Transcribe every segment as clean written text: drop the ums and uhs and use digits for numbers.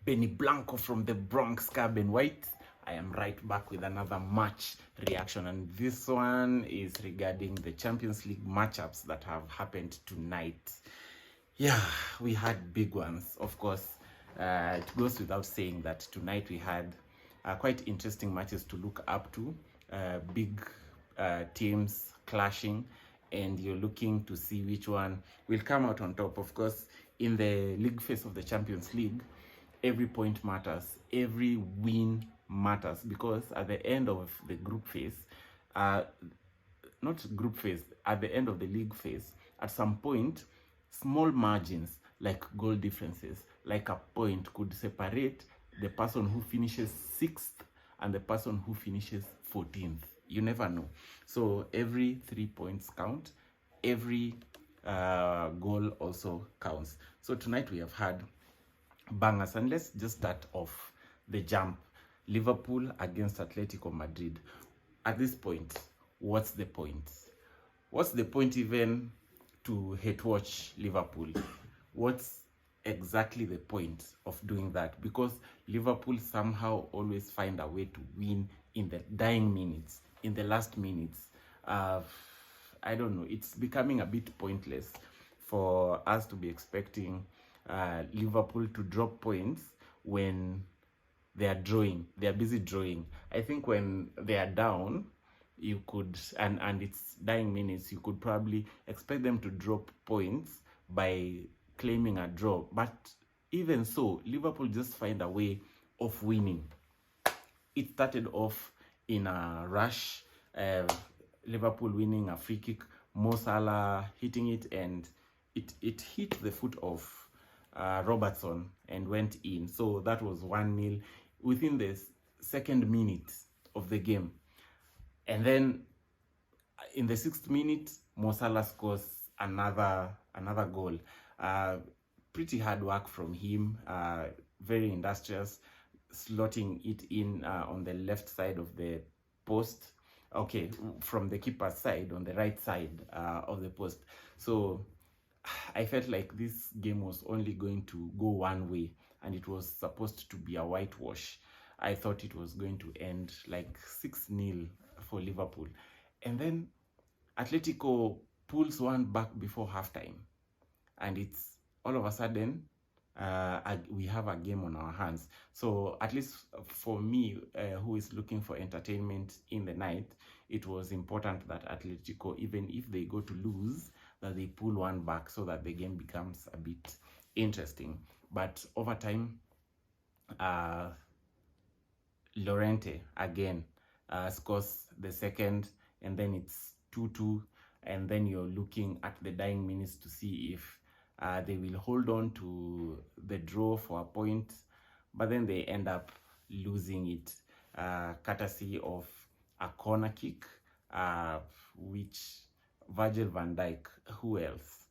Benny Blanco from the Bronx, Carbon White. I am right back with another match reaction, and this one is regarding the Champions League matchups that have happened tonight. Yeah, we had big ones, of course. It goes without saying that tonight we had quite interesting matches to look up to, big teams clashing, and you're looking to see which one will come out on top. Of course, in the league phase of the Champions League, every point matters, every win matters, because at the end of the group phase, not group phase, at the end of the league phase, at some point, small margins like goal differences, like a point, could separate the person who finishes 6th and the person who finishes 14th. You never know. So every 3 points count, every goal also counts. So tonight we have had bangers, and let's just start off the jump. Liverpool against Atletico Madrid. At this point, what's the point? What's the point even to hate watch Liverpool? What's exactly the point of doing that? Because Liverpool somehow always find a way to win in the dying minutes, in the last minutes. I don't know, it's becoming a bit pointless for us to be expecting Liverpool to drop points when they are drawing. They are busy drawing. I think when they are down, you could, and it's dying minutes, you could probably expect them to drop points by claiming a draw. But even so, Liverpool just find a way of winning. It started off in a rush, Liverpool winning a free kick, Mo Salah hitting it, and it hit the foot of Robertson and went in. So that was 1-0 within the second minute of the game. And then in the 6th minute, Mo Salah scores another goal. Pretty hard work from him, very industrious, slotting it in on the left side of the post. Okay, from the keeper's side, on the right side of the post. So I felt like this game was only going to go one way, and it was supposed to be a whitewash. I thought it was going to end like 6-0 for Liverpool. And then Atletico pulls one back before halftime. And it's all of a sudden, we have a game on our hands. So at least for me, who is looking for entertainment in the night, it was important that Atletico, even if they go to lose, that they pull one back so that the game becomes a bit interesting. But over time, Llorente again scores the second, and then it's 2-2, and then you're looking at the dying minutes to see if they will hold on to the draw for a point, but then they end up losing it, courtesy of a corner kick, which Virgil van Dijk, who else,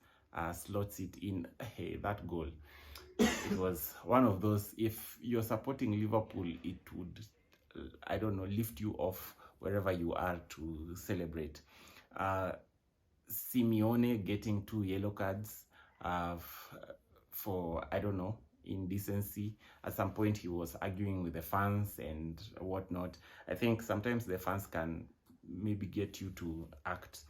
slots it in. Hey, that goal, it was one of those, if you're supporting Liverpool, it would, I don't know, lift you off wherever you are to celebrate. Simeone getting 2 yellow cards for, I don't know, indecency. At some point he was arguing with the fans and whatnot. I think sometimes the fans can maybe get you to act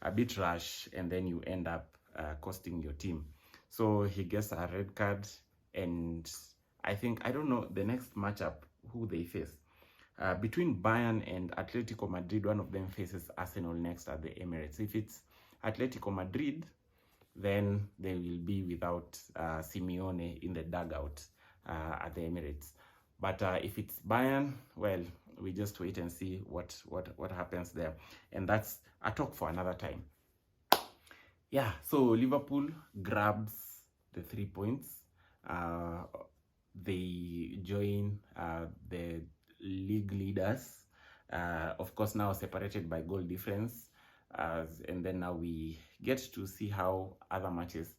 a bit rash, and then you end up costing your team. So he gets a red card, and I think, I don't know, the next matchup, who they face. Between Bayern and Atletico Madrid, one of them faces Arsenal next at the Emirates. If it's Atletico Madrid, then they will be without Simeone in the dugout at the Emirates. But if it's Bayern, well, we just wait and see what happens there. And that's a talk for another time. Yeah, so Liverpool grabs the 3 points. They join the league leaders, of course, now separated by goal difference. And then now we get to see how other matches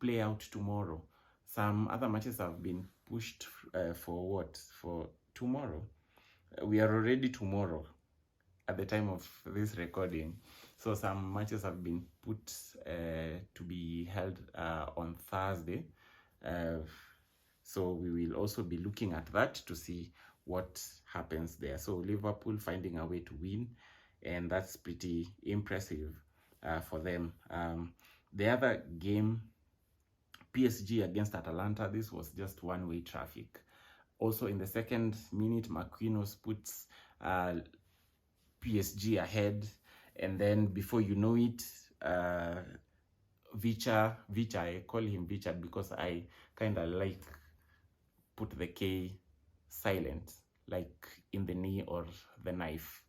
play out tomorrow. Some other matches have been pushed for tomorrow. We are already tomorrow at the time of this recording. So some matches have been put to be held on Thursday. So we will also be looking at that to see what happens there. So Liverpool finding a way to win, and that's pretty impressive for them. The other game, PSG against Atalanta, this was just one-way traffic. Also in the second minute, Marquinhos puts PSG ahead, and then before you know it, Vicha, I call him Vicha because I kind of like put the K silent, like in the knee or the knife.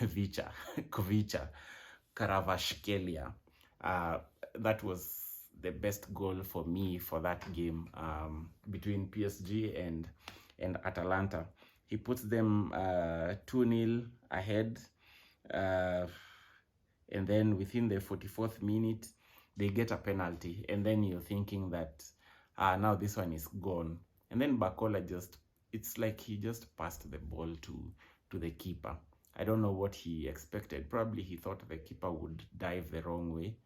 Vicha, Kovicha, Karavashkelia. That was the best goal for me for that game between PSG and Atalanta. He puts them 2-0 ahead, and then within the 44th minute, they get a penalty, and then you're thinking that now this one is gone. And then Bakola it's like he just passed the ball to the keeper. I don't know what he expected. Probably he thought the keeper would dive the wrong way,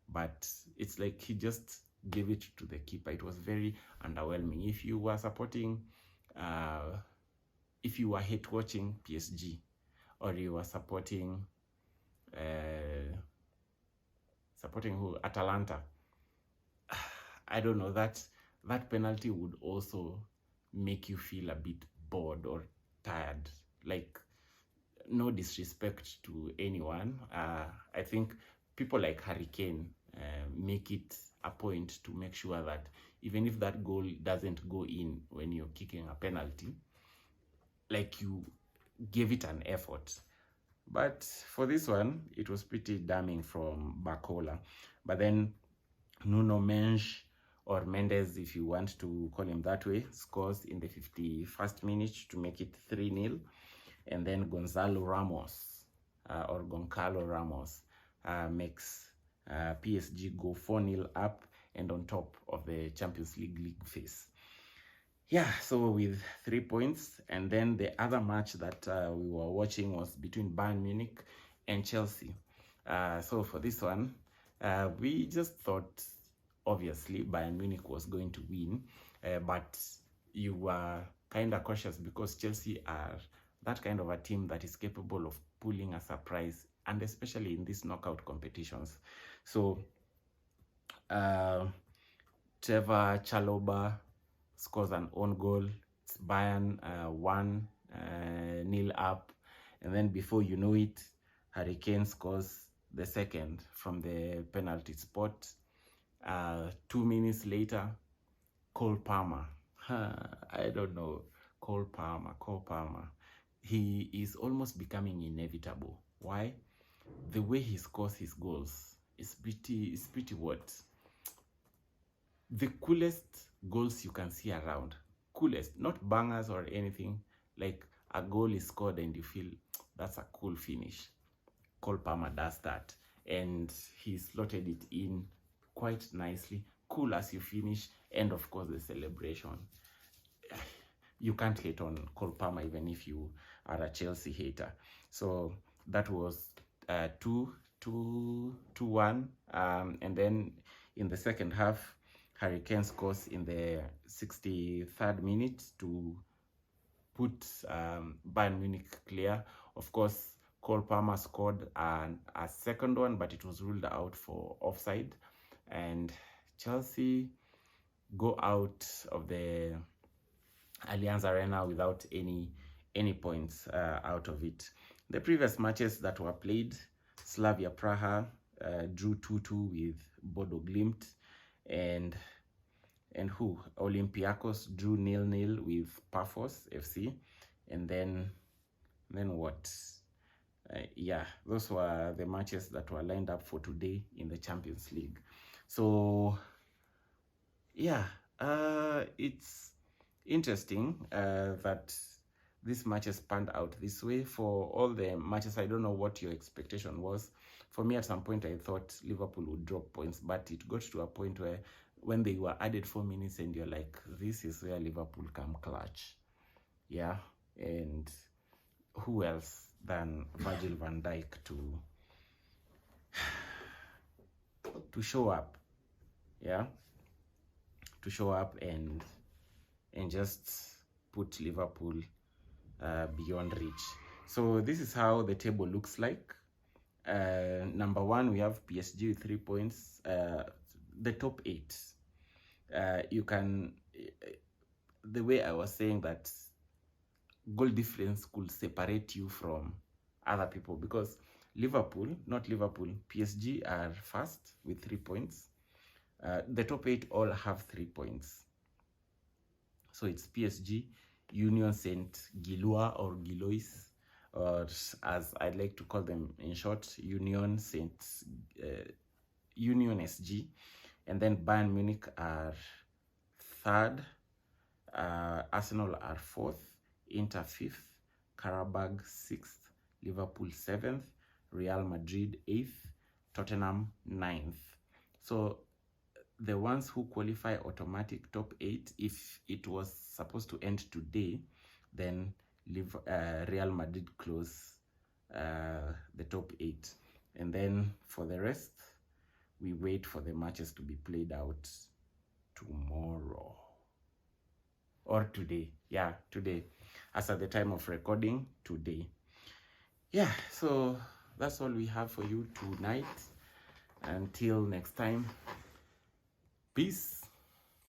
but it's like he just gave it to the keeper. It was very underwhelming. If you were supporting, if you were hate watching PSG, or you were supporting who? Atalanta, I don't know, that penalty would also make you feel a bit bored or tired. Like, no disrespect to anyone. I think people like Harry Kane make it a point to make sure that even if that goal doesn't go in when you're kicking a penalty, like, you give it an effort. But for this one, it was pretty damning from Bakola. But then Nuno Mendes, or Mendes if you want to call him that way, scores in the 51st minute to make it 3-0. And then Gonzalo Ramos, or Goncalo Ramos, makes PSG go 4-0 up and on top of the Champions League phase. Yeah, so with 3 points. And then the other match that we were watching was between Bayern Munich and Chelsea. So for this one, we just thought, obviously, Bayern Munich was going to win, but you were kind of cautious because Chelsea are that kind of a team that is capable of pulling a surprise, and especially in these knockout competitions. So Trevor Chalobah scores an own goal. It's Bayern 1-0 up, and then before you know it, Harry Kane scores the second from the penalty spot. 2 minutes later, Cole Palmer. I don't know, Cole Palmer. He is almost becoming inevitable. Why? The way he scores his goals is pretty what? The coolest goals you can see around. Coolest, not bangers or anything. Like, a goal is scored and you feel that's a cool finish. Cole Palmer does that, and he slotted it in quite nicely. Cool as you finish, and of course the celebration. You can't hate on Cole Palmer even if you are a Chelsea hater. So that was 2-1, and then in the second half, Harry Kane scores in the 63rd minute to put Bayern Munich clear. Of course, Cole Palmer scored a second one, but it was ruled out for offside, and Chelsea go out of the Allianz Arena without any points out of it. The previous matches that were played, Slavia Praha drew 2-2 with Bodo Glimt, and who? Olympiacos drew 0-0 with Pafos FC, and then what? Yeah, those were the matches that were lined up for today in the Champions League. So yeah, it's interesting that this matches panned out this way. For all the matches, I don't know what your expectation was. For me, at some point, I thought Liverpool would drop points, but it got to a point where when they were added 4 minutes and you're like, this is where Liverpool come clutch. Yeah, and who else than Virgil van Dijk to show up, yeah, to show up and and just put Liverpool beyond reach. So this is how the table looks like. Number 1, we have PSG with 3 points. The top 8, you can, the way I was saying that goal difference could separate you from other people, because PSG are first with 3 points. The top 8 all have 3 points. So it's PSG, Union Saint-Gilloise or Gilloise, or as I like to call them in short, Union SG. And then Bayern Munich are third, Arsenal are fourth, Inter fifth, Karabag sixth, Liverpool seventh, Real Madrid eighth, Tottenham ninth. So the ones who qualify automatic top 8, if it was supposed to end today, then Real Madrid close the top 8. And then for the rest, we wait for the matches to be played out tomorrow. Or today. Yeah, today. As at the time of recording, today. Yeah, so that's all we have for you tonight. Until next time. Peace.